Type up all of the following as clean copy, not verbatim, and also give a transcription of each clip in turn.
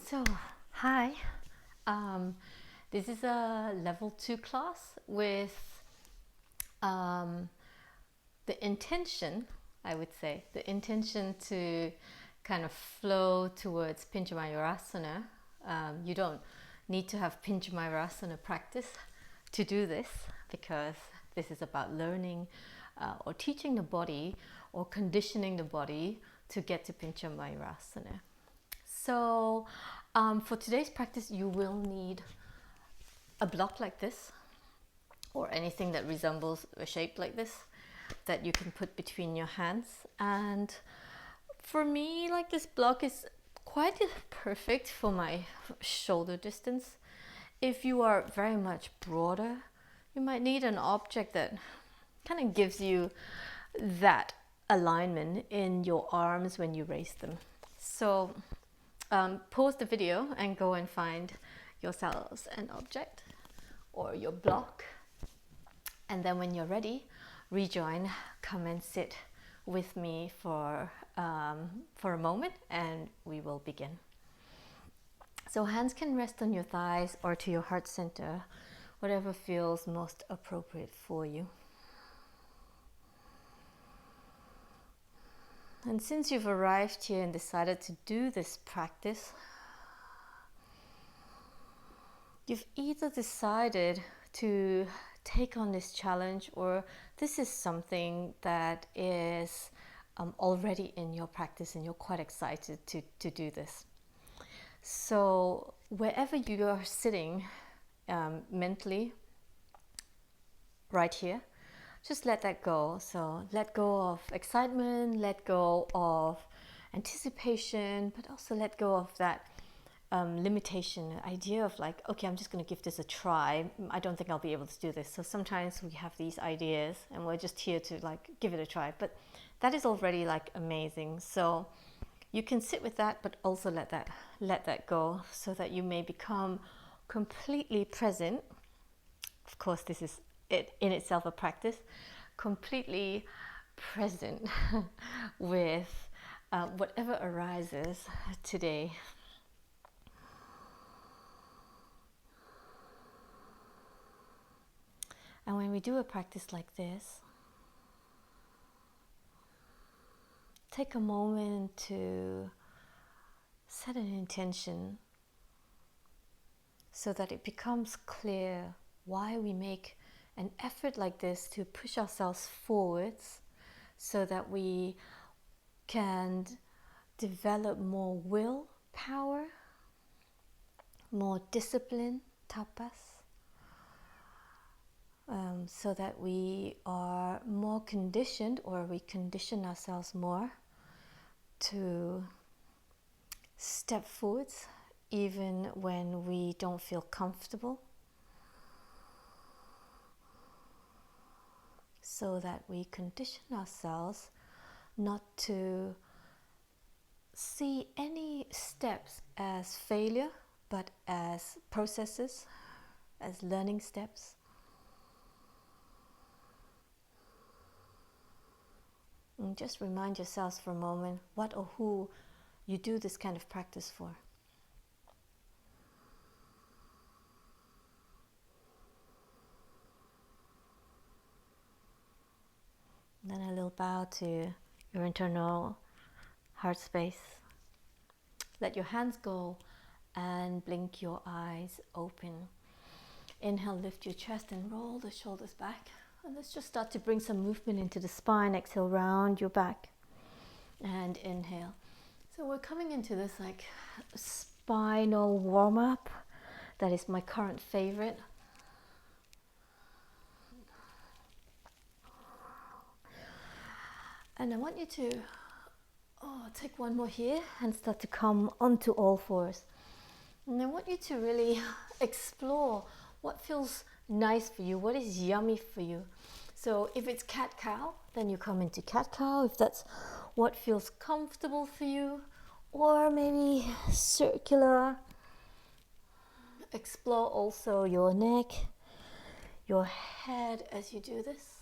So, hi. Um, this is a level 2 class with um, the intention, I would say, the intention to kind of flow towards Pincha Mayurasana. You don't need to have Pincha Mayurasana practice to do this, because this is about learning or teaching the body or conditioning the body to get to Pincha Mayurasana. So for today's practice, you will need a block like this or anything that resembles a shape like this that you can put between your hands. And for me, like, this block is quite perfect for my shoulder distance. If you are very much broader, you might need an object that kind of gives you that alignment in your arms when you raise them. So pause the video and go and find yourselves an object or your block, and then when you're ready, rejoin, come and sit with me for a moment, and we will begin. So hands can rest on your thighs or to your heart center, whatever feels most appropriate for you. And since you've arrived here and decided to do this practice, you've either decided to take on this challenge, or this is something that is already in your practice and you're quite excited to do this. So wherever you are sitting mentally, right here, just let that go. So let go of excitement, let go of anticipation, but also let go of that limitation, idea of like, okay, I'm just going to give this a try. I don't think I'll be able to do this. So sometimes we have these ideas and we're just here to like give it a try, but that is already like amazing. So you can sit with that, but also let that go, so that you may become completely present. Of course, this is it in itself a practice, completely present with whatever arises today. And when we do a practice like this, take a moment to set an intention so that it becomes clear why we make an effort like this to push ourselves forwards, so that we can develop more willpower, more discipline, tapas, so that we are more conditioned, or we condition ourselves more to step forwards even when we don't feel comfortable, so that we condition ourselves not to see any steps as failure, but as processes, as learning steps. And just remind yourselves for a moment what or who you do this kind of practice for. Then a little bow to your internal heart space. Let your hands go and blink your eyes open. Inhale, lift your chest and roll the shoulders back. And let's just start to bring some movement into the spine. Exhale, round your back. And inhale. So we're coming into this like spinal warm-up. That is my current favorite. And I want you to take one more here and start to come onto all fours. And I want you to really explore what feels nice for you, what is yummy for you. So if it's cat-cow, then you come into cat-cow, if that's what feels comfortable for you. Or maybe circular. Explore also your neck, your head as you do this.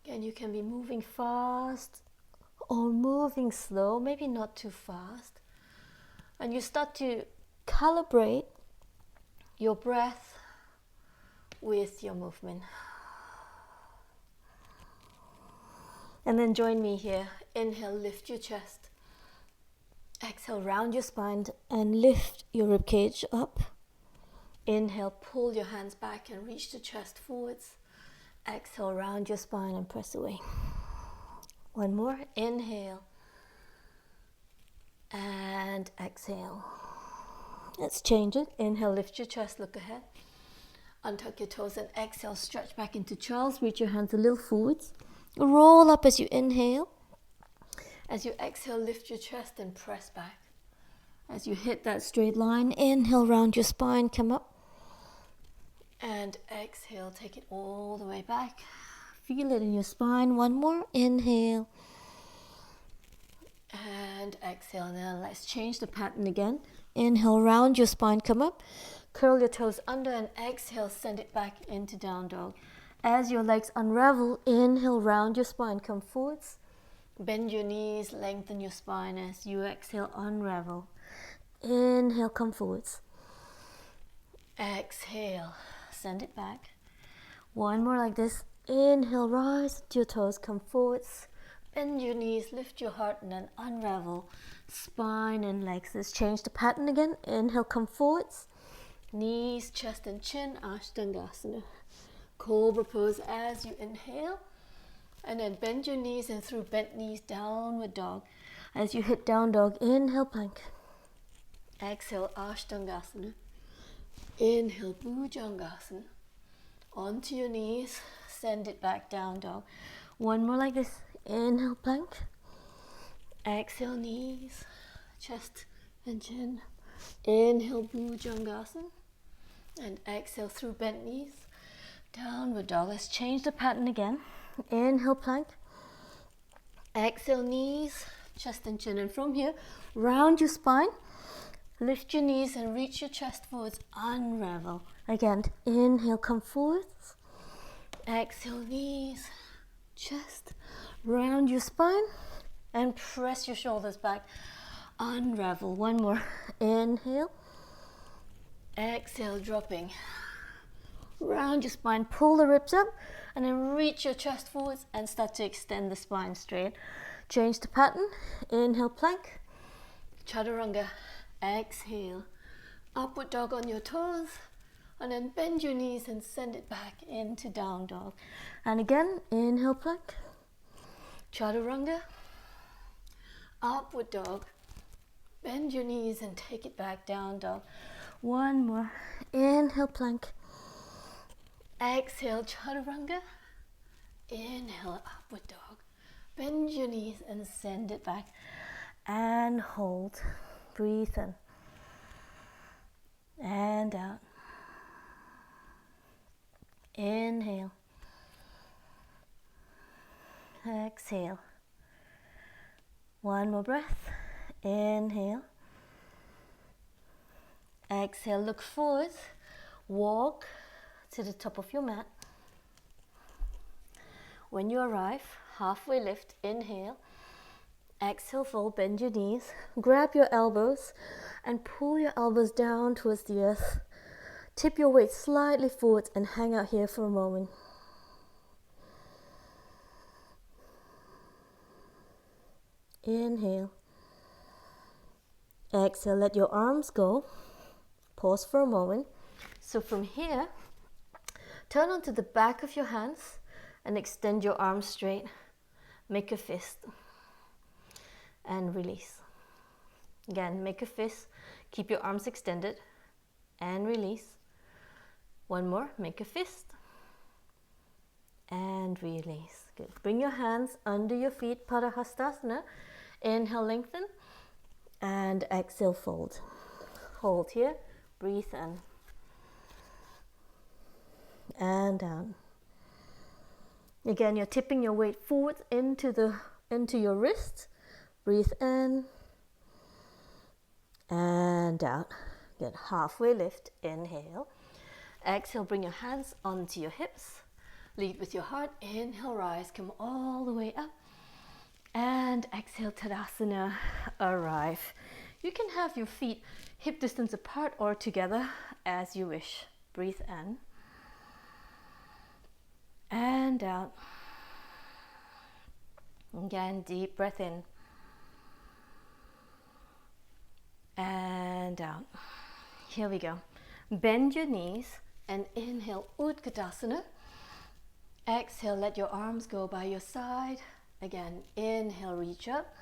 Again, you can be moving fast or moving slow, maybe not too fast. And you start to calibrate your breath with your movement. And then join me here. Inhale, lift your chest. Exhale, round your spine and lift your ribcage up. Inhale, pull your hands back and reach the chest forwards. Exhale, round your spine and press away. One more. Inhale. And exhale. Let's change it. Inhale, lift your chest, look ahead. Untuck your toes and exhale, stretch back into Charles. Reach your hands a little forwards. Roll up as you inhale. As you exhale, lift your chest and press back. As you hit that straight line, inhale, round your spine, come up. And exhale, take it all the way back. Feel it in your spine. One more. Inhale. And exhale. Now let's change the pattern again. Inhale, round your spine, come up. Curl your toes under and exhale, send it back into down dog. As your legs unravel, inhale, round your spine, come forwards. Bend your knees, lengthen your spine as you exhale, unravel. Inhale, come forwards. Exhale, send it back. One more like this. Inhale, rise to your toes, come forwards. Bend your knees, lift your heart, and then unravel. Spine and legs. Let's change the pattern again. Inhale, come forwards. Knees, chest, and chin, Ashtangasana. Cobra pose as you inhale. And then bend your knees and through bent knees, downward dog. As you hit down dog, inhale, plank. Exhale, Ashtangasana. Inhale, Bhujangasana. Onto your knees, send it back down dog. One more like this. Inhale, plank. Exhale, knees, chest and chin. Inhale, Bhujangasana. And exhale through bent knees. Downward dog. Let's change the pattern again. Inhale, plank. Exhale, knees, chest and chin. And from here, round your spine. Lift your knees and reach your chest forwards. Unravel. Again, inhale, come forwards. Exhale, knees, chest. Round your spine. And press your shoulders back. Unravel. One more. Inhale. Exhale, dropping. Round your spine, pull the ribs up, and then reach your chest forwards and start to extend the spine straight. Change the pattern. Inhale, plank. Chaturanga. Exhale. Upward dog on your toes. And then bend your knees and send it back into down dog. And again, inhale, plank. Chaturanga. Upward dog. Bend your knees and take it back down dog. One more. Inhale, plank. Exhale, chaturanga. Inhale, upward dog. Bend your knees and send it back. And hold. Breathe in. And out. Inhale. Exhale. One more breath. Inhale. Exhale, look forward. Walk to the top of your mat. When you arrive, halfway lift, inhale. Exhale, fold, bend your knees. Grab your elbows and pull your elbows down towards the earth. Tip your weight slightly forward and hang out here for a moment. Inhale. Exhale, let your arms go. Pause for a moment. So from here, turn onto the back of your hands and extend your arms straight. Make a fist and release. Again, make a fist. Keep your arms extended and release. One more, make a fist and release. Good. Bring your hands under your feet, Padahastasana. Inhale, lengthen, and exhale, fold. Hold here, breathe in and down. Again, you're tipping your weight forward into your wrist. Breathe in and out. Good. Halfway lift. Inhale. Exhale, bring your hands onto your hips. Lead with your heart. Inhale, rise. Come all the way up. And exhale, Tadasana. Arrive. You can have your feet hip distance apart or together as you wish. Breathe in and out. Again, deep breath in and out. Here we go. Bend your knees and inhale Utkatasana. Exhale, let your arms go by your side. Again, inhale, reach up.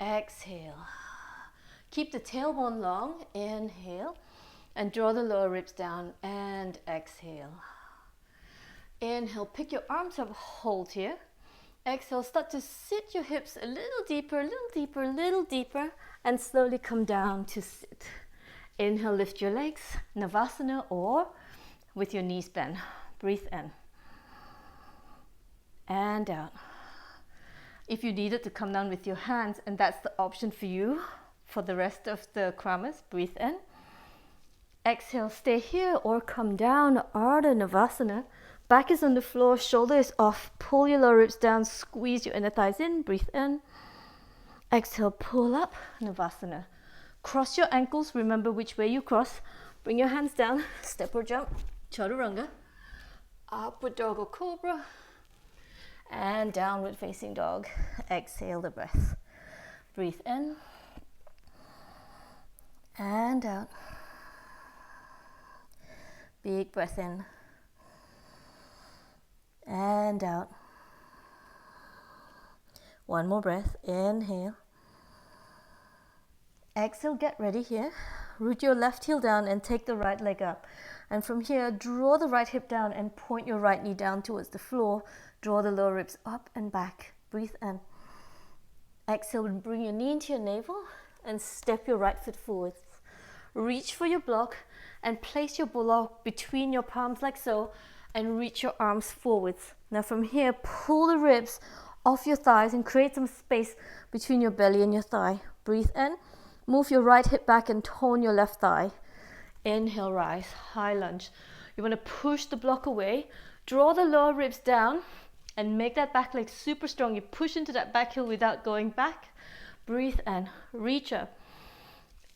Exhale. Keep the tailbone long. Inhale. And draw the lower ribs down. And exhale. Inhale, pick your arms up, hold here. Exhale, start to sit your hips a little deeper, little deeper, little deeper. And slowly come down to sit. Inhale, lift your legs, Navasana, or with your knees bent. Breathe in and out. If you needed to come down with your hands, and that's the option for you for the rest of the kramas, breathe in. Exhale, stay here or come down, Ardha Navasana. Back is on the floor, shoulder is off. Pull your lower ribs down, squeeze your inner thighs in, breathe in. Exhale, pull up, Navasana. Cross your ankles, remember which way you cross. Bring your hands down, step or jump, Chaturanga. Upward dog or cobra. And downward facing dog. Exhale the breath. Breathe in. And out. Big breath in. And out. One more breath. Inhale. Exhale, get ready here. Root your left heel down and take the right leg up. And from here, draw the right hip down and point your right knee down towards the floor. Draw the lower ribs up and back. Breathe in. Exhale, bring your knee into your navel and step your right foot forwards. Reach for your block and place your block between your palms like so and reach your arms forwards. Now from here, pull the ribs off your thighs and create some space between your belly and your thigh. Breathe in. Move your right hip back and tone your left thigh. Inhale, rise, high lunge. You want to push the block away, draw the lower ribs down and make that back leg super strong. You push into that back heel without going back. Breathe in, reach up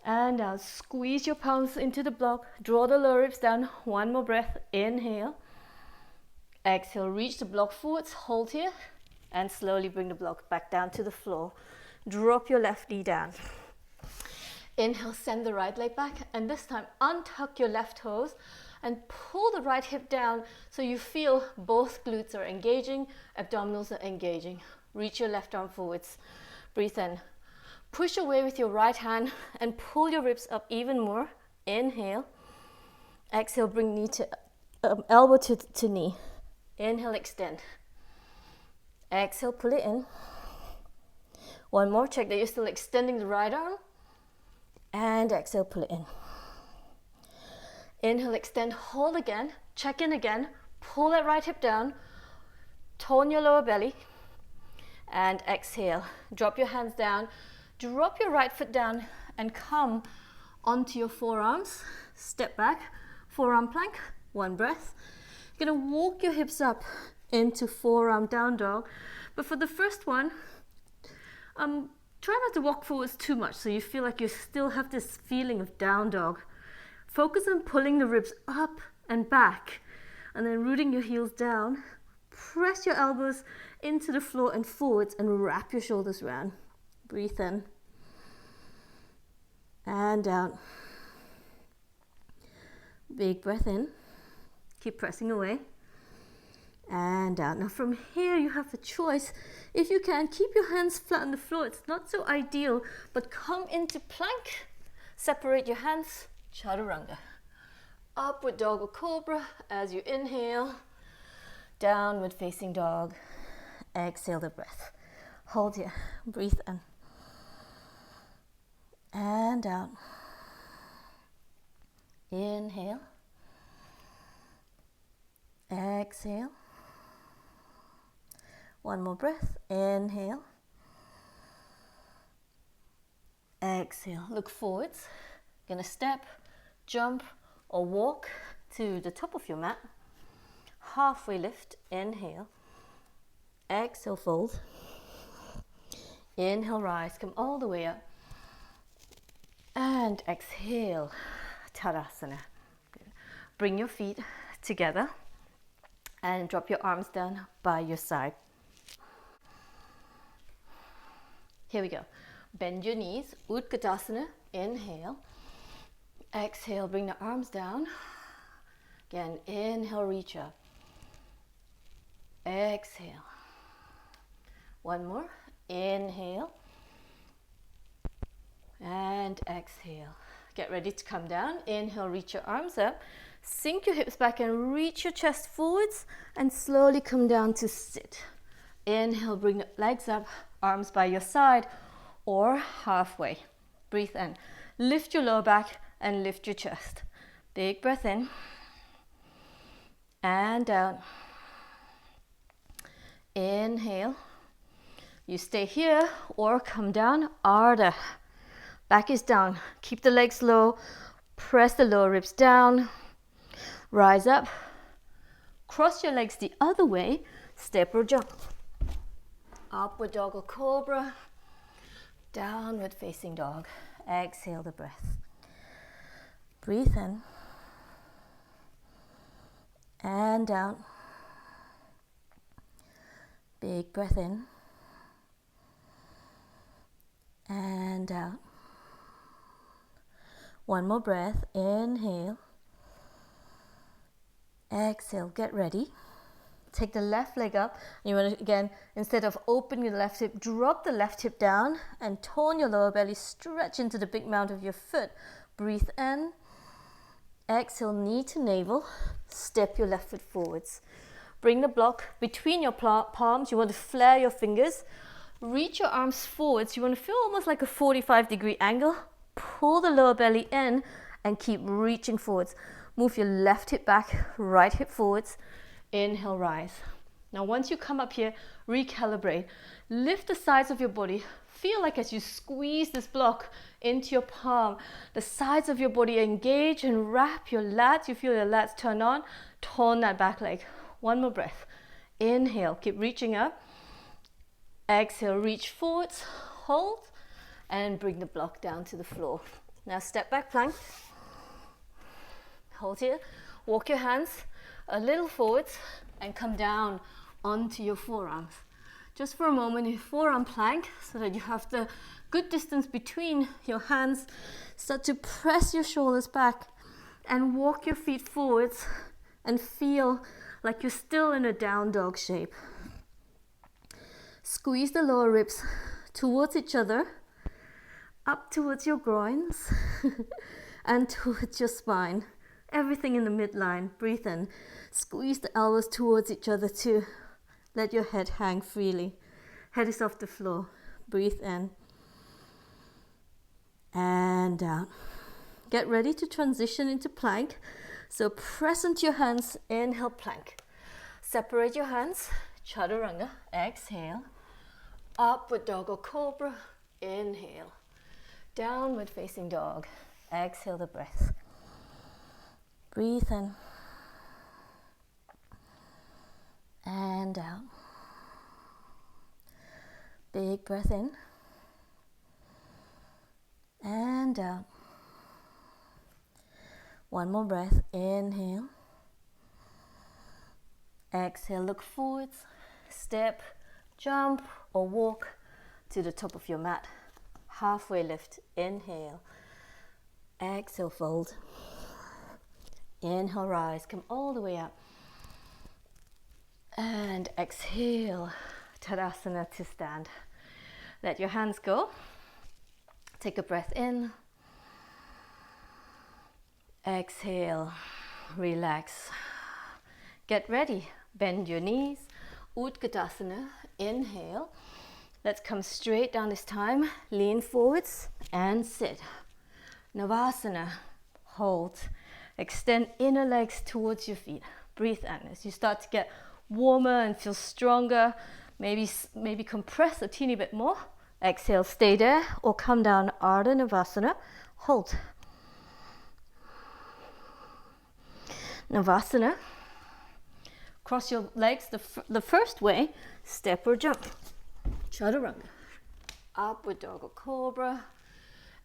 and out. Squeeze your palms into the block, draw the lower ribs down. One more breath, inhale. Exhale, reach the block forwards, hold here and slowly bring the block back down to the floor. Drop your left knee down. Inhale, send the right leg back and this time untuck your left toes and pull the right hip down so you feel both glutes are engaging, abdominals are engaging. Reach your left arm forwards. Breathe in. Push away with your right hand and pull your ribs up even more. Inhale. Exhale, bring knee to elbow to knee. Inhale, extend. Exhale, pull it in. One more, check that you're still extending the right arm. And exhale, pull it in. Inhale, extend, hold again, check in again, pull that right hip down, tone your lower belly, and exhale. Drop your hands down, drop your right foot down, and come onto your forearms. Step back, forearm plank, one breath. You're gonna walk your hips up into forearm down dog, but for the first one, try not to walk forwards too much so you feel like you still have this feeling of down dog. Focus on pulling the ribs up and back and then rooting your heels down. Press your elbows into the floor and forwards and wrap your shoulders around. Breathe in and out. Big breath in. Keep pressing away. And out. Now from here you have the choice. If you can, keep your hands flat on the floor. It's not so ideal, but come into plank. Separate your hands, Chaturanga. Upward dog or cobra as you inhale. Downward facing dog. Exhale the breath. Hold here. Breathe in. And out. Inhale. Exhale. One more breath. Inhale. Exhale. Look forwards. Gonna step, jump, or walk to the top of your mat. Halfway lift. Inhale. Exhale, fold. Inhale, rise. Come all the way up. And exhale, Tadasana. Bring your feet together and drop your arms down by your side. Here we go. Bend your knees, Utkatasana, inhale. Exhale, bring the arms down. Again, inhale, reach up. Exhale. One more, inhale. And exhale. Get ready to come down. Inhale, reach your arms up. Sink your hips back and reach your chest forwards and slowly come down to sit. Inhale, bring the legs up, arms by your side or halfway. Breathe in. Lift your lower back and lift your chest. Big breath in and out. Inhale. You stay here or come down. Ardha. Back is down. Keep the legs low. Press the lower ribs down. Rise up. Cross your legs the other way. Step or jump. Upward dog or cobra. Downward facing dog. Exhale the breath. Breathe in. And out. Big breath in. And out. One more breath. Inhale. Exhale. Get ready. Take the left leg up. You want to, again, instead of opening the left hip, drop the left hip down and tone your lower belly. Stretch into the big mount of your foot. Breathe in. Exhale, knee to navel. Step your left foot forwards. Bring the block between your palms. You want to flare your fingers. Reach your arms forwards. You want to feel almost like a 45-degree angle. Pull the lower belly in and keep reaching forwards. Move your left hip back, right hip forwards. Inhale, rise. Now once you come up here, recalibrate. Lift the sides of your body. Feel like as you squeeze this block into your palm, the sides of your body engage and wrap your lats. You feel your lats turn on. Tone that back leg. One more breath. Inhale, keep reaching up. Exhale, reach forwards, hold, and bring the block down to the floor. Now step back plank. Hold here. Walk your hands a little forwards and come down onto your forearms. Just for a moment, your forearm plank so that you have the good distance between your hands. Start to press your shoulders back and walk your feet forwards and feel like you're still in a down dog shape. Squeeze the lower ribs towards each other, up towards your groins and towards your spine. Everything in the midline. Breathe in. Squeeze the elbows towards each other too. Let your head hang freely. Head is off the floor. Breathe in. And out. Get ready to transition into plank. So press into your hands. Inhale, plank. Separate your hands. Chaturanga. Exhale. Upward dog or cobra. Inhale. Downward facing dog. Exhale the breath. Breathe in. And out. Big breath in. And out. One more breath. Inhale. Exhale, look forwards. Step, jump or walk to the top of your mat. Halfway lift. Inhale. Exhale, fold. Inhale, rise. Come all the way up. And exhale, Tadasana to stand. Let your hands go. Take a breath in. Exhale, relax. Get ready. Bend your knees. Utkatasana. Inhale. Let's come straight down this time. Lean forwards and sit. Navasana. Hold. Extend inner legs towards your feet. Breathe in as you start to get warmer and feel stronger. Maybe compress a teeny bit more. Exhale, stay there or come down. Ardha Navasana. Hold. Navasana. Cross your legs the first way. Step or jump. Chaturanga. Upward dog or cobra.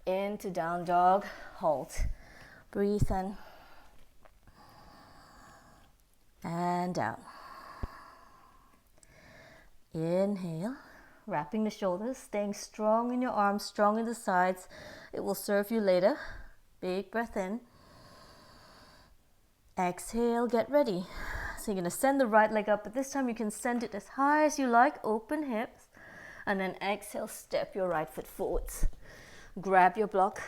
into down dog, hold. Breathe in. And down. Inhale, wrapping the shoulders, staying strong in your arms, strong in the sides. It will serve you later. Big breath in. Exhale, get ready. So you're going to send the right leg up, but this time you can send it as high as you like, open hips. And then exhale, step your right foot forwards. Grab your block,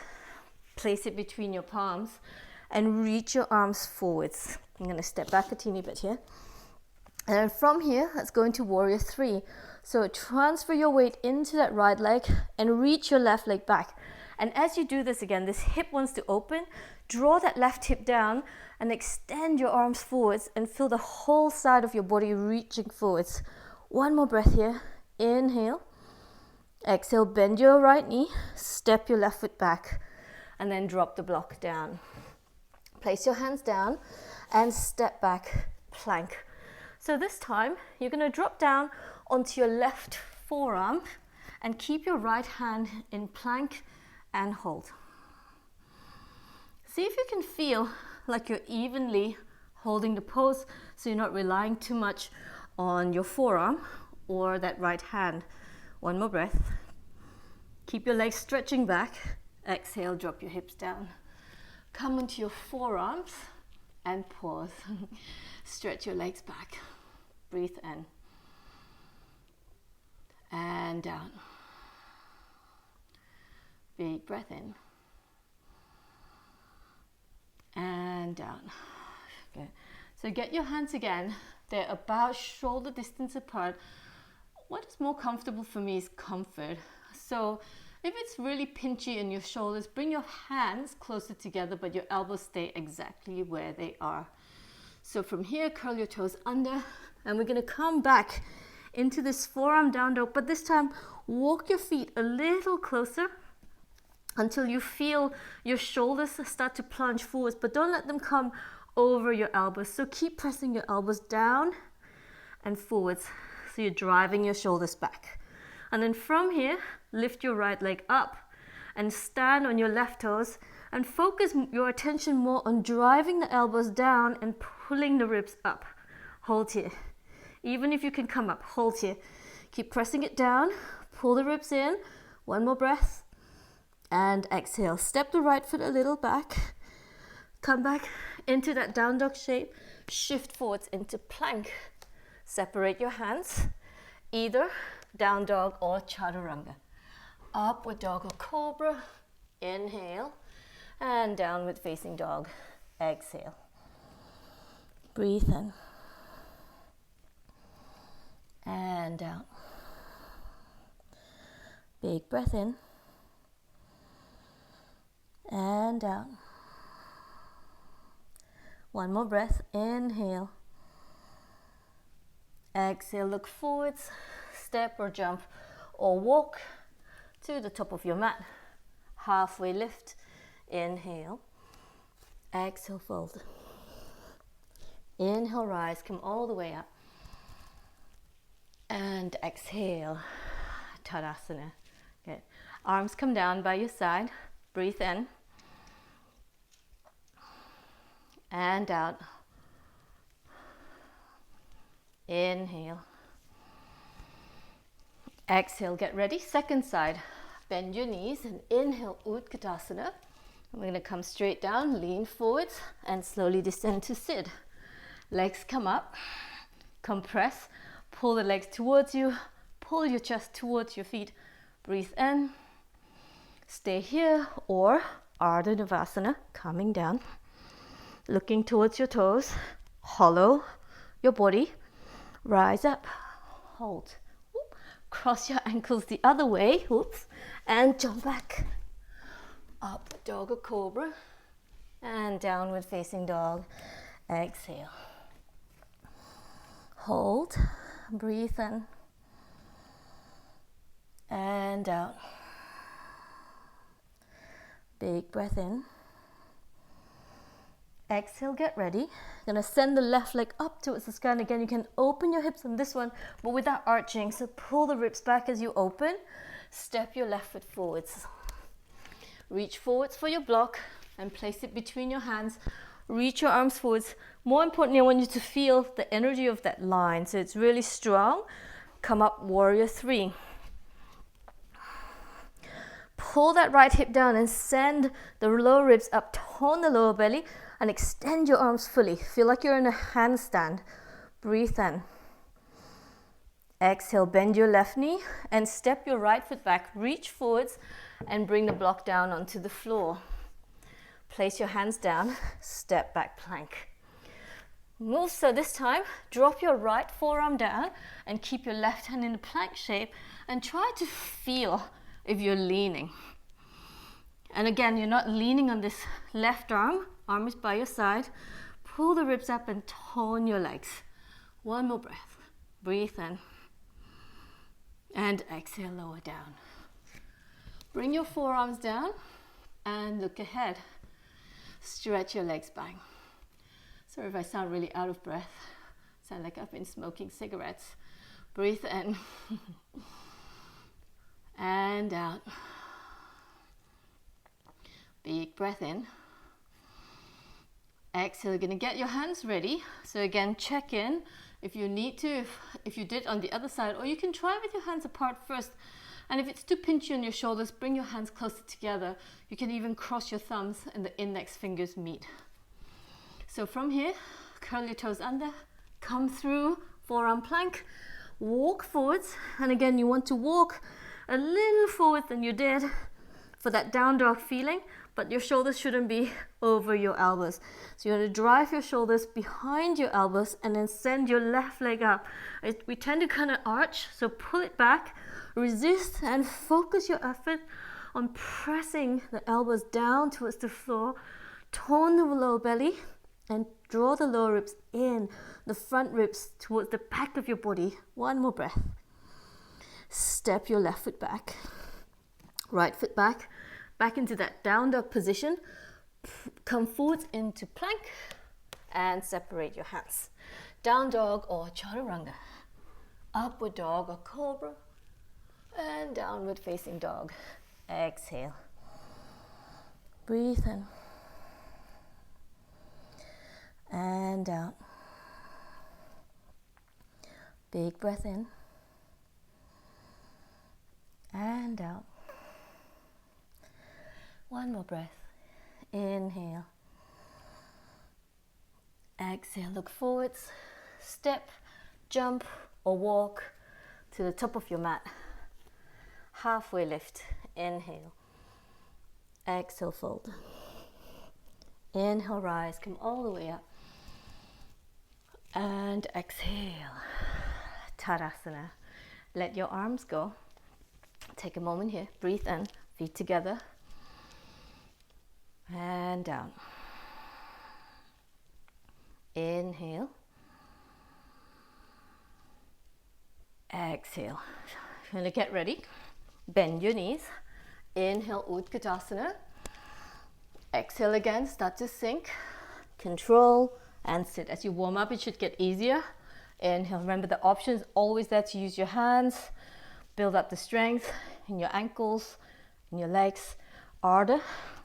place it between your palms, and reach your arms forwards. I'm going to step back a teeny bit here. And then from here, let's go into warrior 3. So transfer your weight into that right leg and reach your left leg back. And as you do this again, this hip wants to open. Draw that left hip down and extend your arms forwards and feel the whole side of your body reaching forwards. One more breath here. Inhale. Exhale, bend your right knee, step your left foot back, and then drop the block down. Place your hands down and step back, plank. So this time, you're going to drop down onto your left forearm and keep your right hand in plank and hold. See if you can feel like you're evenly holding the pose, so you're not relying too much on your forearm or that right hand. One more breath. Keep your legs stretching back. Exhale, drop your hips down. Come onto your forearms and pause. Stretch your legs back. Breathe in. And down. Big breath in. And down. Okay. So get your hands again. They're about shoulder distance apart. What is more comfortable for me is comfort. So if it's really pinchy in your shoulders, bring your hands closer together, but your elbows stay exactly where they are. So from here, curl your toes under, and we're going to come back into this forearm down dog, but this time walk your feet a little closer until you feel your shoulders start to plunge forwards, but don't let them come over your elbows. So keep pressing your elbows down and forwards. So you're driving your shoulders back. And then from here, lift your right leg up and stand on your left toes and focus your attention more on driving the elbows down and pulling the ribs up. Hold here. Even if you can come up, hold here. Keep pressing it down, pull the ribs in. One more breath. And exhale. Step the right foot a little back. Come back into that down dog shape. Shift forwards into plank. Separate your hands. Either down dog or chaturanga. Upward dog or cobra. Inhale. And downward facing dog. Exhale. Breathe in. And down. Big breath in. And down. One more breath. Inhale. Exhale, look forwards. Step or jump or walk to the top of your mat. Halfway lift. Inhale. Exhale, fold. Inhale, rise. Come all the way up. And exhale. Tadasana. Good. Arms come down by your side. Breathe in. And out. Inhale. Exhale, get ready. Second side. Bend your knees and inhale, Utkatasana. We're going to come straight down, lean forwards, and slowly descend to sit. Legs come up. Compress. Pull the legs towards you. Pull your chest towards your feet. Breathe in. Stay here, or Ardha Navasana, coming down. Looking towards your toes, hollow your body, rise up, hold. Whoop. Cross your ankles the other way, whoops, and jump back. Up dog or cobra, and downward facing dog. Exhale. Hold, breathe in, and out. Big breath in. Exhale, get ready. Gonna send the left leg up towards the sky. And again, you can open your hips on this one, but without arching. So pull the ribs back as you open. Step your left foot forwards. Reach forwards for your block and place it between your hands. Reach your arms forwards. More importantly, I want you to feel the energy of that line. So it's really strong. Come up, warrior three. Pull that right hip down and send the lower ribs up. Tone the lower belly and extend your arms fully. Feel like you're in a handstand. Breathe in. Exhale, bend your left knee and step your right foot back. Reach forwards and bring the block down onto the floor. Place your hands down, step back plank. Move, so this time, drop your right forearm down and keep your left hand in the plank shape and try to feel if you're leaning. And again, you're not leaning on this left arm is by your side. Pull the ribs up and tone your legs. One more breath. Breathe in. And exhale, lower down. Bring your forearms down and look ahead. Stretch your legs back. Sorry if I sound really out of breath. Sound like I've been smoking cigarettes. Breathe in. And out. Big breath in. Exhale, you're going to get your hands ready. So again, check in if you need to, if you did on the other side, or you can try with your hands apart first. And if it's too pinchy on your shoulders, bring your hands closer together. You can even cross your thumbs and the index fingers meet. So from here, curl your toes under, come through, forearm plank, walk forwards. And again, you want to walk a little forward than you did for that down dog feeling, but your shoulders shouldn't be over your elbows. So you want to drive your shoulders behind your elbows and then send your left leg up. We tend to kind of arch, so pull it back, resist and focus your effort on pressing the elbows down towards the floor. Tone the lower belly and draw the lower ribs in, the front ribs towards the back of your body. One more breath. Step your left foot back, right foot back into that down dog position. Come forward into plank and separate your hands. Down dog or chaturanga, upward dog or cobra, and downward facing dog. Exhale. Breathe in and out. Big breath in and out. One more breath. Inhale. Exhale. Look forwards. Step, jump, or walk to the top of your mat. Halfway lift. Inhale. Exhale, fold. Inhale, rise. Come all the way up. And exhale. Tadasana. Let your arms go. Take a moment here. Breathe in. Feet together. And down. Inhale. Exhale. You're going to get ready. Bend your knees. Inhale, Utkatasana. Exhale again, start to sink. Control and sit. As you warm up, it should get easier. Inhale. Remember, the option is always there to use your hands. Build up the strength in your ankles, in your legs. Ardha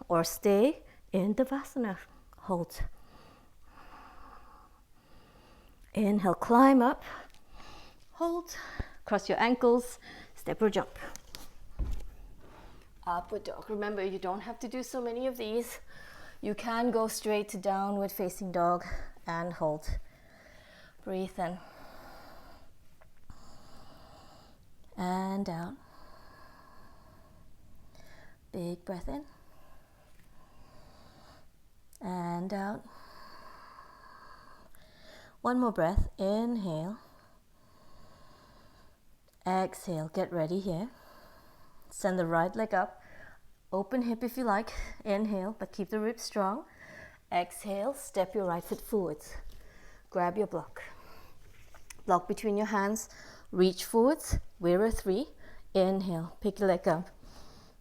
or stay in Devasana. Hold. Inhale, climb up. Hold. Cross your ankles. Step or jump. Upward dog. Remember, you don't have to do so many of these. You can go straight to downward facing dog and hold. Breathe in. And out. Big breath in. And out. One more breath. Inhale. Exhale. Get ready here. Send the right leg up. Open hip if you like. Inhale, but keep the ribs strong. Exhale. Step your right foot forwards. Grab your block. Block between your hands. Reach forwards. We're a 3. Inhale. Pick your leg up.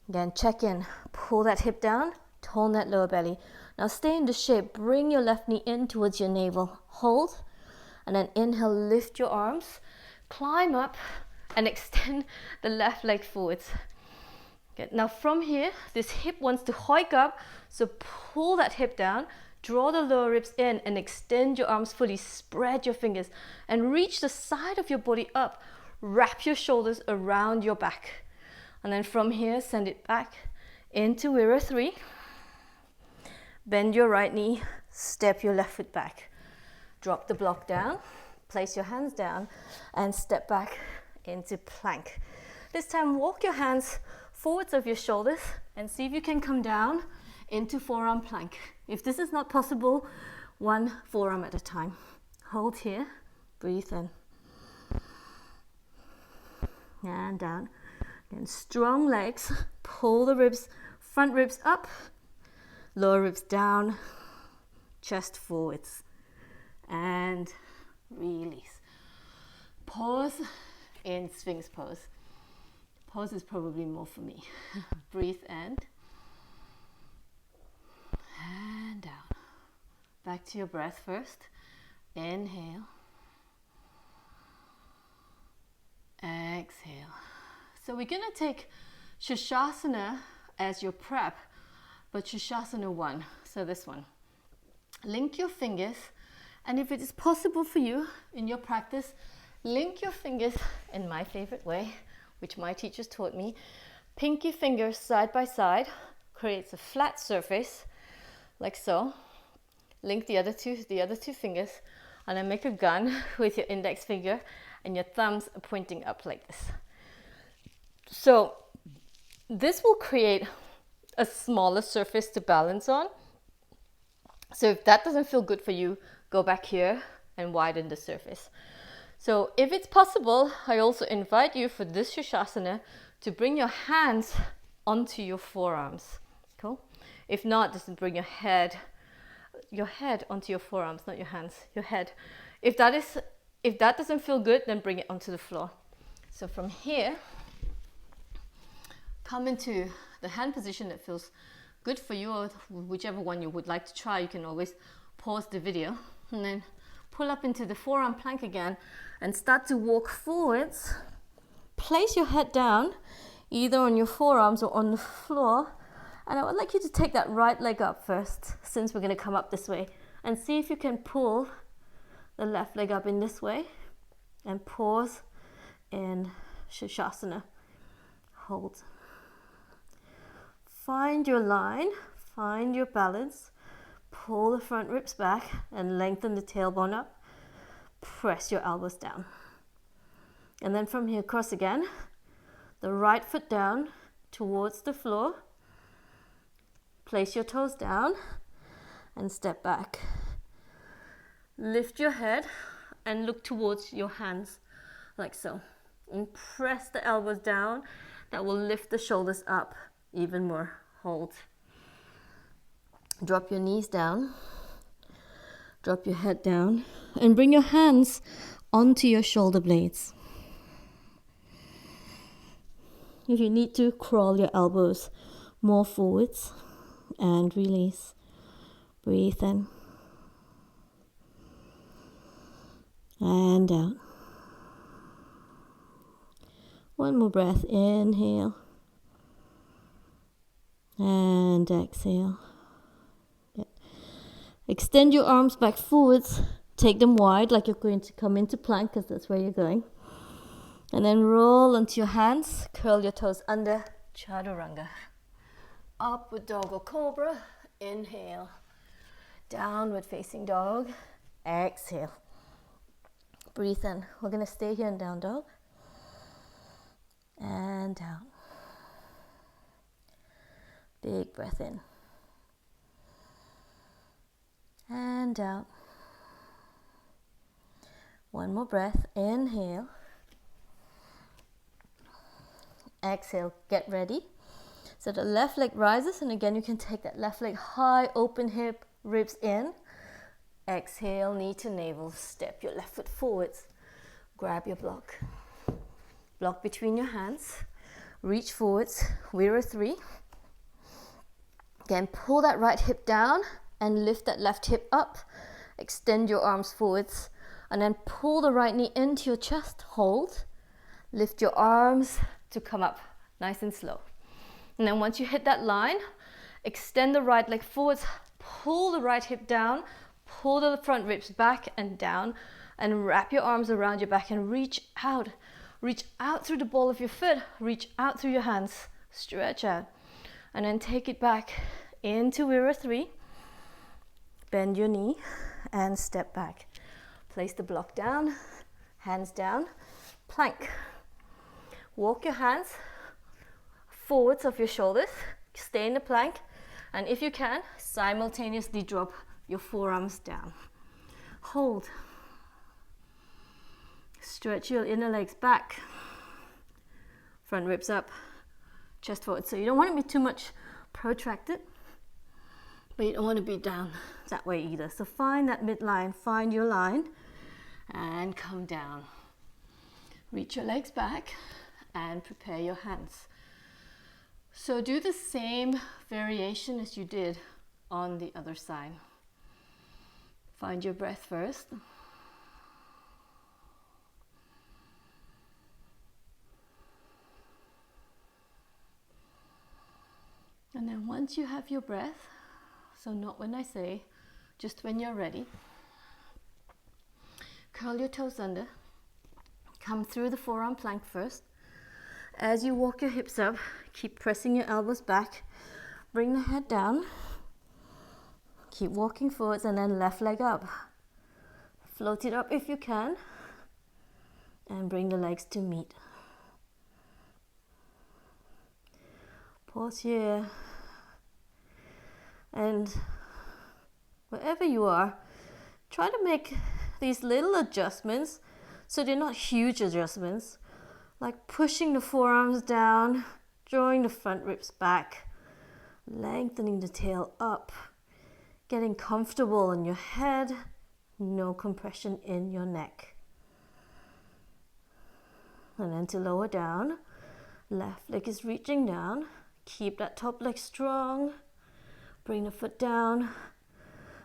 Again, check in. Pull that hip down. Tone that lower belly. Now stay in the shape. Bring your left knee in towards your navel. Hold. And then inhale, lift your arms. Climb up and extend the left leg forwards. Okay, now from here, this hip wants to hike up, so pull that hip down, draw the lower ribs in and extend your arms fully, spread your fingers and reach the side of your body up. Wrap your shoulders around your back. And then from here, send it back into Warrior Three. Bend your right knee, step your left foot back. Drop the block down, place your hands down and step back into plank. This time walk your hands forwards of your shoulders and see if you can come down into forearm plank. If this is not possible, one forearm at a time. Hold here, breathe in and down. Again, strong legs, pull the ribs, front ribs up, lower ribs down, chest forwards and release. Pause in Sphinx pose. Pause is probably more for me. Breathe in and down. Back to your breath first. Inhale. Exhale. So we're going to take Shasana as your prep, but Shasana 1, so this one. Link your fingers, and if it is possible for you in your practice, link your fingers in my favorite way, which my teachers taught me. Pinky fingers side by side creates a flat surface, like so. Link the other two fingers, and then make a gun with your index finger and your thumbs pointing up like this. So this will create a smaller surface to balance on. So if that doesn't feel good for you, go back here and widen the surface. So if it's possible, I also invite you for this Shasana to bring your hands onto your forearms. Cool? If not, just bring your head onto your forearms, not your hands, your head. If that doesn't feel good, then bring it onto the floor. So from here, come into the hand position that feels good for you, or whichever one you would like to try. You can always pause the video and then pull up into the forearm plank again and start to walk forwards. Place your head down either on your forearms or on the floor, and I would like you to take that right leg up first, since we're going to come up this way, and see if you can pull the left leg up in this way and pause in Shasana. Hold. Find your line, find your balance, pull the front ribs back and lengthen the tailbone up. Press your elbows down. And then from here, cross again. The right foot down towards the floor. Place your toes down and step back. Lift your head and look towards your hands, like so. And press the elbows down. That will lift the shoulders up even more. Hold. Drop your knees down. Drop your head down. And bring your hands onto your shoulder blades. If you need to, crawl your elbows more forwards and release. Breathe in and out. One more breath. Inhale and exhale. Good. Extend your arms back forwards. Take them wide like you're going to come into plank, because that's where you're going. And then roll onto your hands. Curl your toes under. Chaturanga. Upward dog or cobra. Inhale. Downward facing dog. Exhale. Breathe in. We're going to stay here in down dog. And out. Big breath in. And out. One more breath. Inhale. Exhale. Get ready. So the left leg rises, and again you can take that left leg high, open hip, ribs in. Exhale, knee to navel. Step your left foot forwards. Grab your block. Block between your hands. Reach forwards. Warrior Three. Again, pull that right hip down and lift that left hip up. Extend your arms forwards. And then pull the right knee into your chest. Hold. Lift your arms to come up nice and slow. And then once you hit that line, extend the right leg forwards, pull the right hip down, pull the front ribs back and down, and wrap your arms around your back and reach out. Reach out through the ball of your foot, reach out through your hands, stretch out. And then take it back into Warrior 3. Bend your knee and step back. Place the block down, hands down, plank. Walk your hands forwards of your shoulders, stay in the plank, and if you can, simultaneously drop your forearms down. Hold. Stretch your inner legs back, front ribs up, chest forward. So you don't want to be too much protracted, but you don't want to be down that way either. So find that midline, find your line, and come down. Reach your legs back and prepare your hands. So do the same variation as you did on the other side. Find your breath first. And then once you have your breath, so not when I say, just when you're ready, curl your toes under, come through the forearm plank first. As you walk your hips up, keep pressing your elbows back, bring the head down, keep walking forwards, and then left leg up. Float it up if you can, and bring the legs to meet. Pause here, and wherever you are, try to make these little adjustments so they're not huge adjustments, like pushing the forearms down, drawing the front ribs back, lengthening the tail up, getting comfortable in your head, no compression in your neck. And then to lower down, left leg is reaching down. Keep that top leg strong, bring the foot down,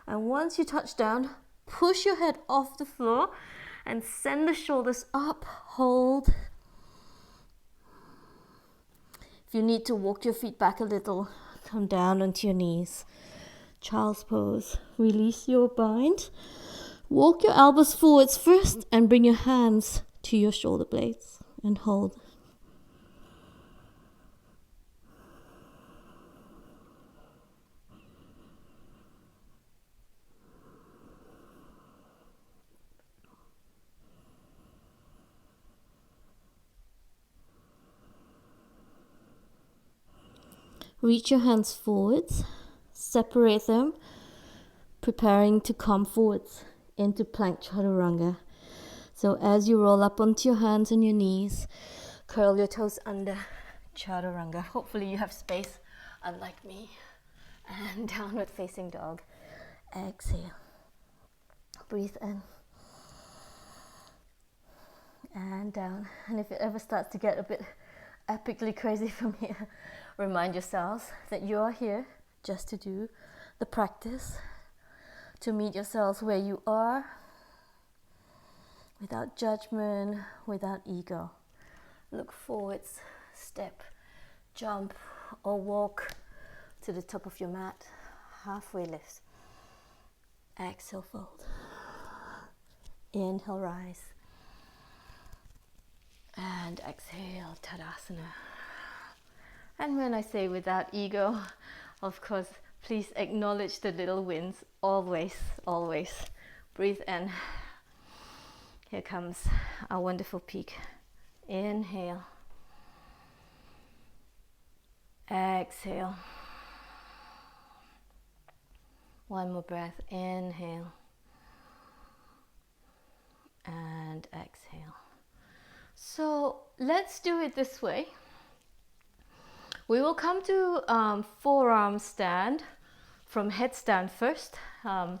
and once you touch down, push your head off the floor and send the shoulders up, hold. If you need to walk your feet back a little, come down onto your knees. Child's pose, release your bind, walk your elbows forwards first and bring your hands to your shoulder blades and hold. Reach your hands forwards, separate them, preparing to come forwards into plank chaturanga. So as you roll up onto your hands and your knees, curl your toes under chaturanga. Hopefully you have space, unlike me. And downward facing dog. Exhale. Breathe in. And down. And if it ever starts to get a bit epically crazy from here, remind yourselves that you are here just to do the practice, to meet yourselves where you are, without judgment, without ego. Look forwards, step, jump, or walk to the top of your mat, halfway lift. Exhale, fold. Inhale, rise. And exhale, Tadasana. And when I say without ego, of course, please acknowledge the little wins, always, always. Breathe in. Here comes our wonderful peak. Inhale. Exhale. One more breath. Inhale. And exhale. So let's do it this way. We will come to forearm stand from headstand first. I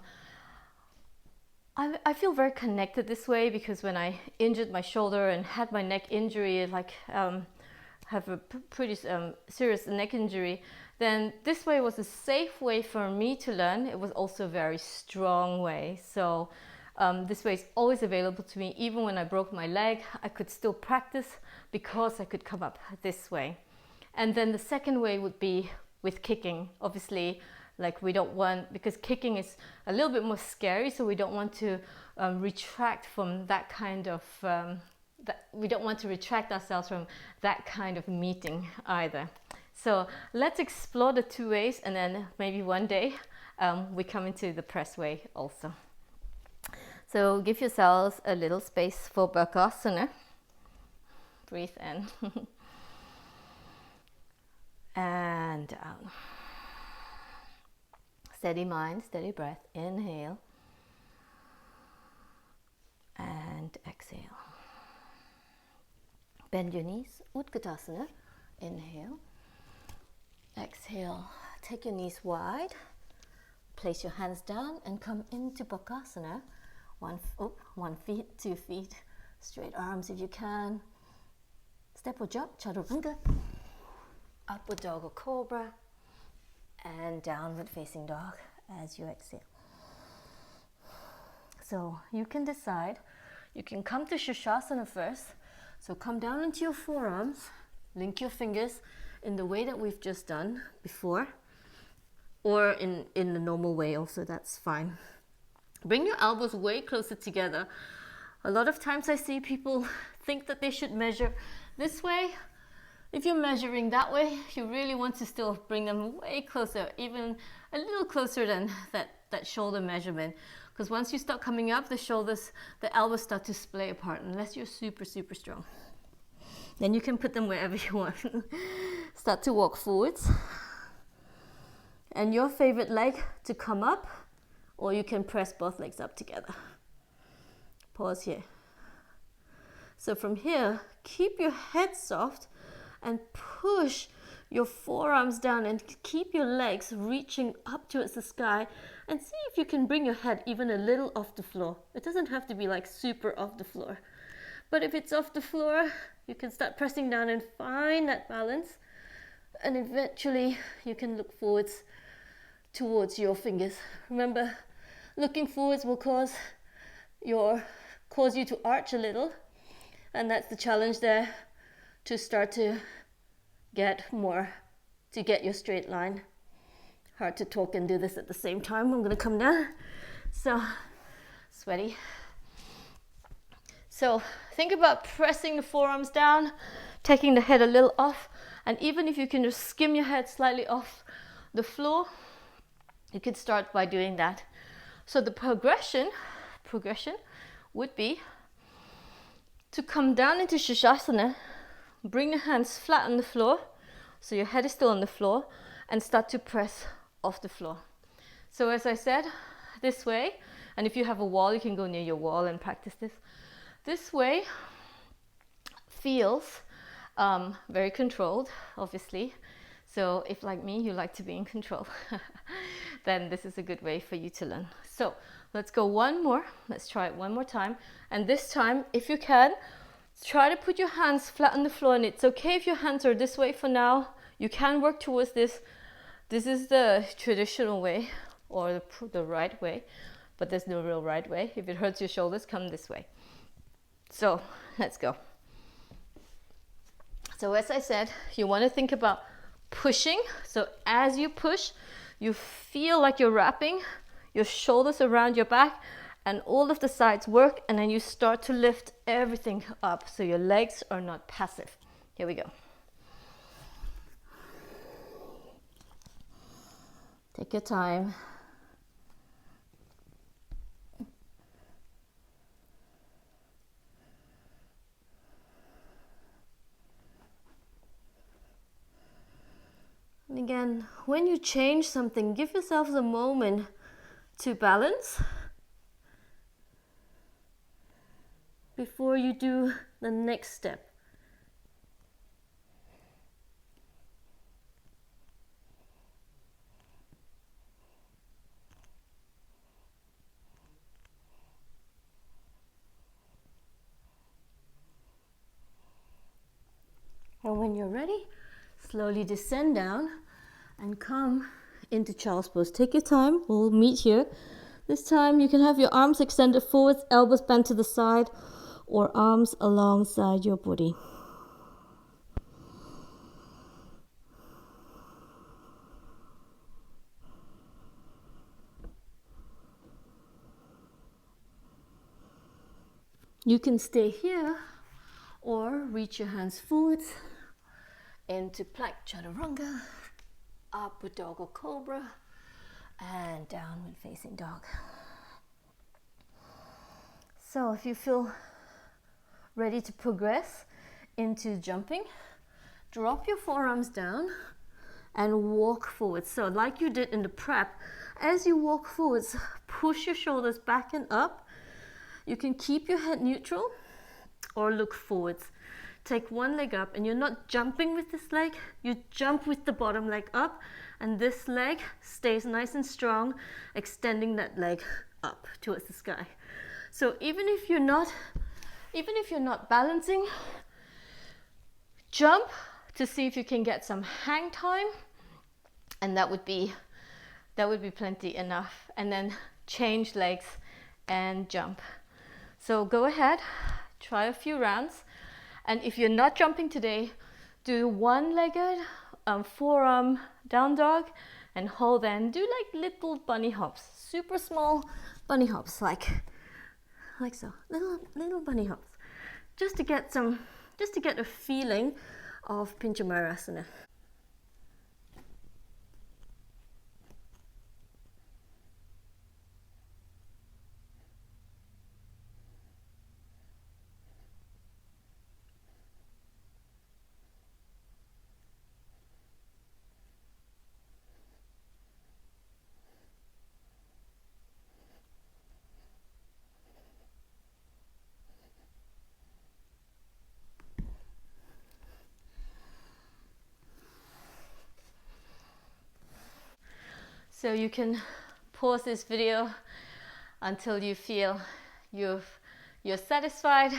feel very connected this way because when I injured my shoulder and had my neck injury, have a pretty serious neck injury, then this way was a safe way for me to learn. It was also a very strong way. So this way is always available to me. Even when I broke my leg, I could still practice because I could come up this way. And then the second way would be with kicking. Obviously, like we don't want, because kicking is a little bit more scary, so we don't want to retract from that kind of, we don't want to retract ourselves from that kind of meeting either. So let's explore the two ways, and then maybe one day we come into the press way also. So give yourselves a little space for Bakasana. Breathe in and down. Steady mind, steady breath. Inhale and exhale. Bend your knees, Utkatasana. Inhale. Exhale. Take your knees wide. Place your hands down and come into Bakasana. One feet, 2 feet. Straight arms if you can. Step or jump, Chaturanga. Upward dog or cobra. And downward facing dog as you exhale. So you can decide. You can come to Shirshasana first. So come down into your forearms. Link your fingers in the way that we've just done before. Or in the normal way also, that's fine. Bring your elbows way closer together. A lot of times I see people think that they should measure this way. If you're measuring that way, you really want to still bring them way closer, even a little closer than that shoulder measurement. Because once you start coming up, the shoulders, the elbows start to splay apart, unless you're super, super strong. Then you can put them wherever you want. Start to walk forwards. And your favorite leg to come up, or you can press both legs up together. Pause here. So from here, keep your head soft and push your forearms down and keep your legs reaching up towards the sky, and see if you can bring your head even a little off the floor. It doesn't have to be like super off the floor. But if it's off the floor, you can start pressing down and find that balance. And eventually you can look forwards towards your fingers. Remember, looking forwards will cause you to arch a little. And that's the challenge there, to start to get your straight line. Hard to talk and do this at the same time. I'm going to come down. So, sweaty. So, think about pressing the forearms down, taking the head a little off, and even if you can just skim your head slightly off the floor, you could start by doing that. So the progression would be to come down into Shirshasana, bring the hands flat on the floor, so your head is still on the floor, and start to press off the floor. So as I said, this way, and if you have a wall, you can go near your wall and practice this. This way feels very controlled, obviously. So if, like me, you like to be in control, then this is a good way for you to learn. So let's go one more. Let's try it one more time. And this time, if you can, try to put your hands flat on the floor. And it's okay if your hands are this way for now. You can work towards this. This is the traditional way, or the right way, but there's no real right way. If it hurts your shoulders, come this way. So let's go. So as I said, you want to think about pushing. So as you push, you feel like you're wrapping your shoulders around your back, and all of the sides work, and then you start to lift everything up so your legs are not passive. Here we go. Take your time. And again, when you change something, give yourselves a moment to balance before you do the next step. And when you're ready, slowly descend down and come into child's pose. Take your time, we'll meet here. This time you can have your arms extended forwards, elbows bent to the side, or arms alongside your body. You can stay here or reach your hands forwards into plank chaturanga, upward dog or cobra, and downward facing dog. So if you feel ready to progress into jumping, drop your forearms down and walk forwards. So like you did in the prep, as you walk forwards, push your shoulders back and up. You can keep your head neutral or look forwards. Take one leg up, and you're not jumping with this leg, you jump with the bottom leg up, and this leg stays nice and strong, extending that leg up towards the sky. So even if you're not balancing, jump to see if you can get some hang time, and that would be plenty enough. And then change legs and jump. So go ahead, try a few rounds, and if you're not jumping today, do one-legged forearm down dog and hold, and do like little bunny hops, super small bunny hops, like so, little bunny hops, just to get a feeling of Pincha Mayurasana. So you can pause this video until you feel you're satisfied.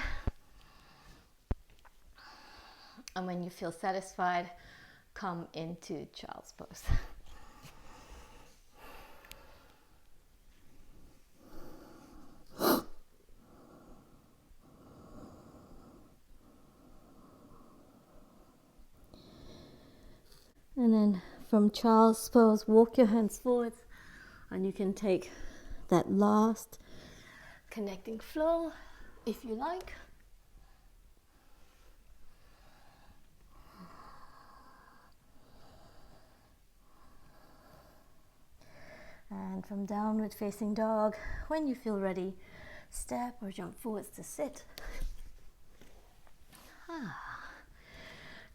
And when you feel satisfied, come into child's pose. And then from child's pose, walk your hands forwards, and you can take that last connecting flow if you like. And from downward facing dog, when you feel ready, step or jump forwards to sit.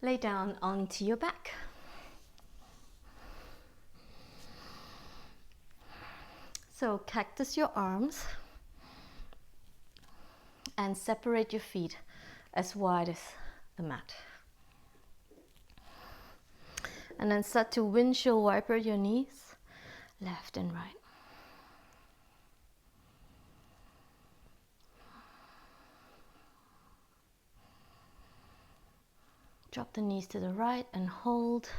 Lay down onto your back. So cactus your arms and separate your feet as wide as the mat. And then start to windshield wiper your knees, left and right. Drop the knees to the right and hold.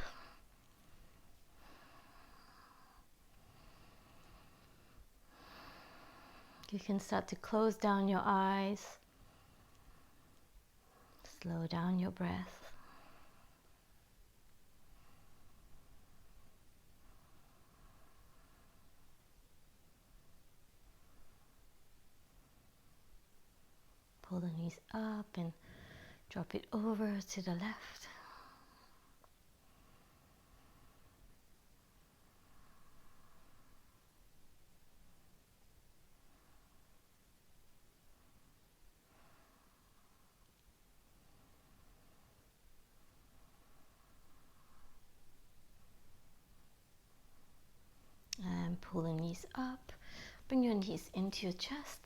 You can start to close down your eyes. Slow down your breath. Pull the knees up and drop it over to the left. And pull the knees up. Bring your knees into your chest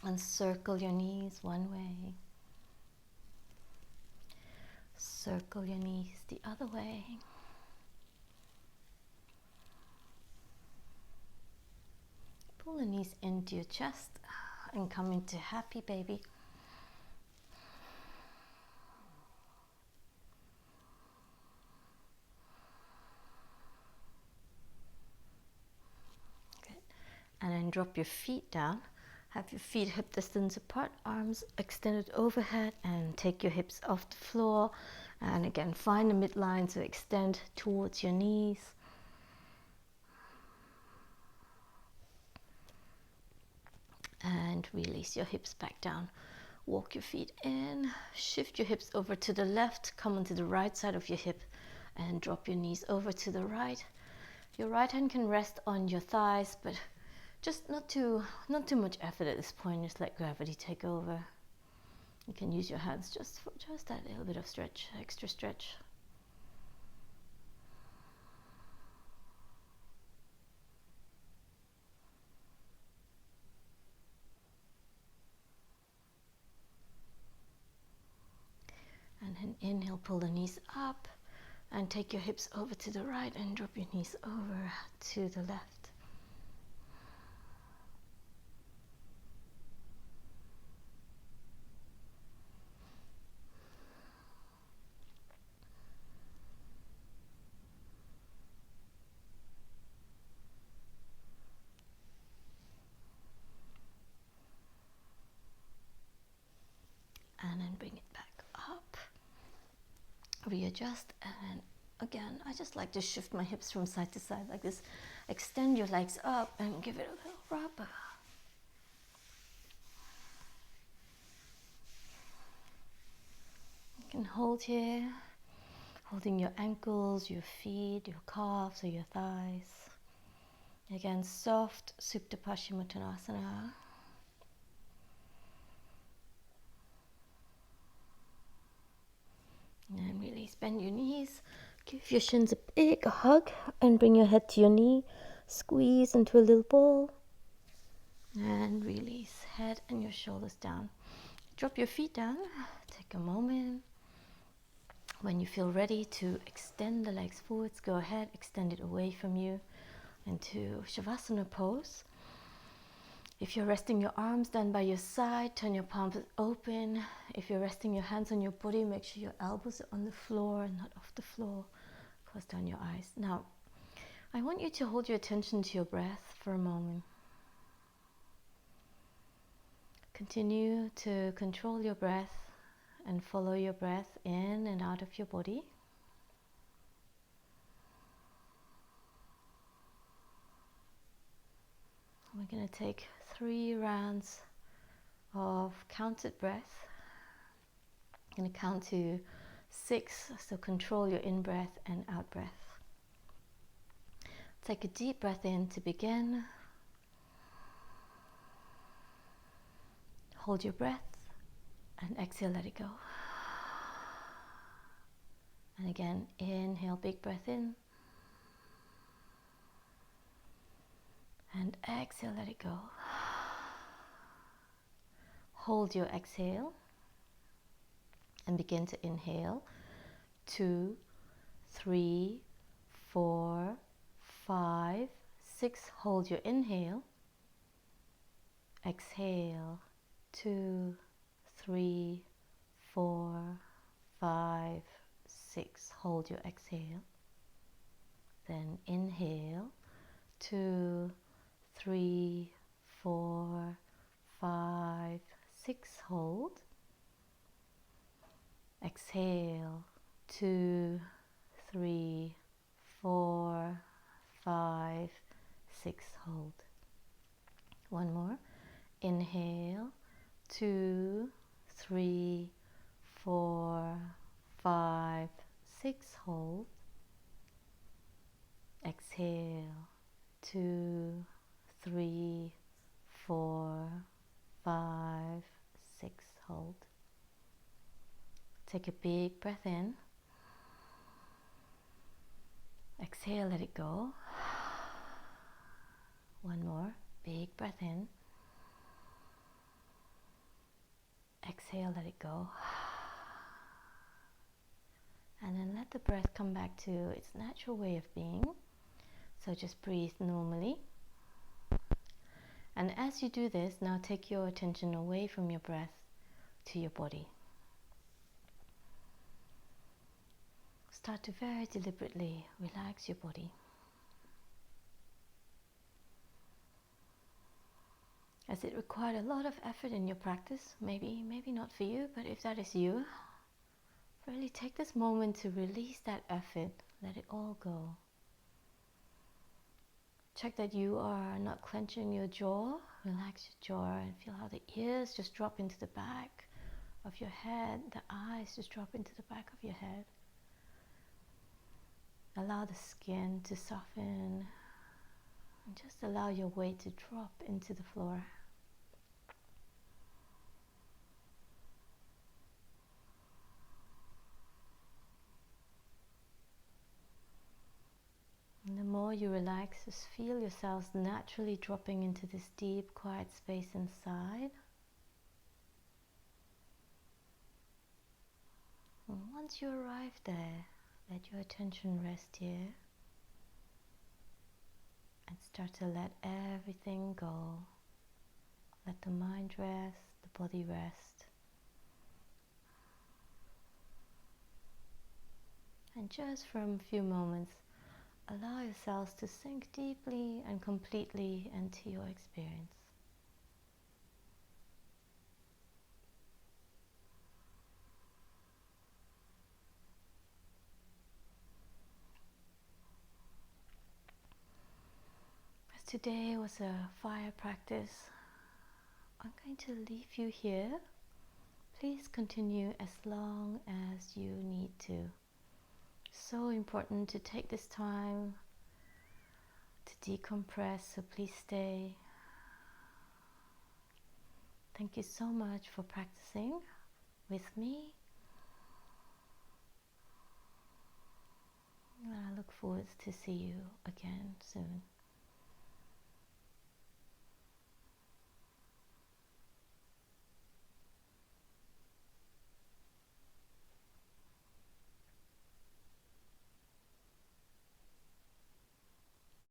and circle your knees one way. Circle your knees the other way. Pull the knees into your chest and come into happy baby. Good. And then drop your feet down. Have your feet hip distance apart, arms extended overhead, and take your hips off the floor. And again, find the midline, so extend towards your knees. And and release your hips back down. Walk your feet in, shift your hips over to the left, come onto the right side of your hip and drop your knees over to the right. Your right hand can rest on your thighs, but just not too much effort at this point. Just let gravity take over. You can use your hands just for that little bit of stretch, extra stretch. And then inhale, pull the knees up and take your hips over to the right and drop your knees over to the left. And then bring it back up. Readjust, and then again, I just like to shift my hips from side to side like this. Extend your legs up and give it a little rub. You can hold here, holding your ankles, your feet, your calves or your thighs. Again, soft Supta Paschimottanasana. And release, bend your knees, give your shins a big hug and bring your head to your knee, squeeze into a little ball and release, head and your shoulders down. Drop your feet down, take a moment. When you feel ready to extend the legs forwards, go ahead, extend it away from you into Shavasana pose. If you're resting your arms down by your side, turn your palms open. If you're resting your hands on your body, make sure your elbows are on the floor and not off the floor. Close down your eyes. Now, I want you to hold your attention to your breath for a moment. Continue to control your breath and follow your breath in and out of your body. We're going to take 3 rounds of counted breath. I'm going to count to 6, so control your in-breath and out-breath. Take a deep breath in to begin. Hold your breath and exhale, let it go. And again, inhale, big breath in. And exhale, let it go. Hold your exhale and begin to inhale. 2, 3, 4, 5, 6. Hold your inhale. Exhale. 2, 3, 4, 5, 6. Hold your exhale. Then inhale. 2, 3, 4, 5, 6. Hold. Exhale. 2, 3, 4, 5, 6. Hold. One more. Inhale. 2, 3, 4, 5, 6. Hold. Exhale. 2, 3, 4, 5, 6. Hold. Take a big breath in. Exhale, let it go. One more. Big breath in. Exhale, let it go. And then let the breath come back to its natural way of being. So just breathe normally. And as you do this, now take your attention away from your breath to your body. Start to very deliberately relax your body. As it required a lot of effort in your practice, maybe not for you, but if that is you, really take this moment to release that effort, let it all go. Check that you are not clenching your jaw. Relax your jaw and feel how the ears just drop into the back of your head. The eyes just drop into the back of your head. Allow the skin to soften and just allow your weight to drop into the floor. And the more you relax, just feel yourselves naturally dropping into this deep, quiet space inside. And once you arrive there, let your attention rest here and start to let everything go. Let the mind rest, the body rest. And just for a few moments, allow yourselves to sink deeply and completely into your experience. As today was a fire practice, I'm going to leave you here. Please continue as long as you need to. So important to take this time to decompress, so please stay. Thank you so much for practicing with me. And I look forward to see you again soon.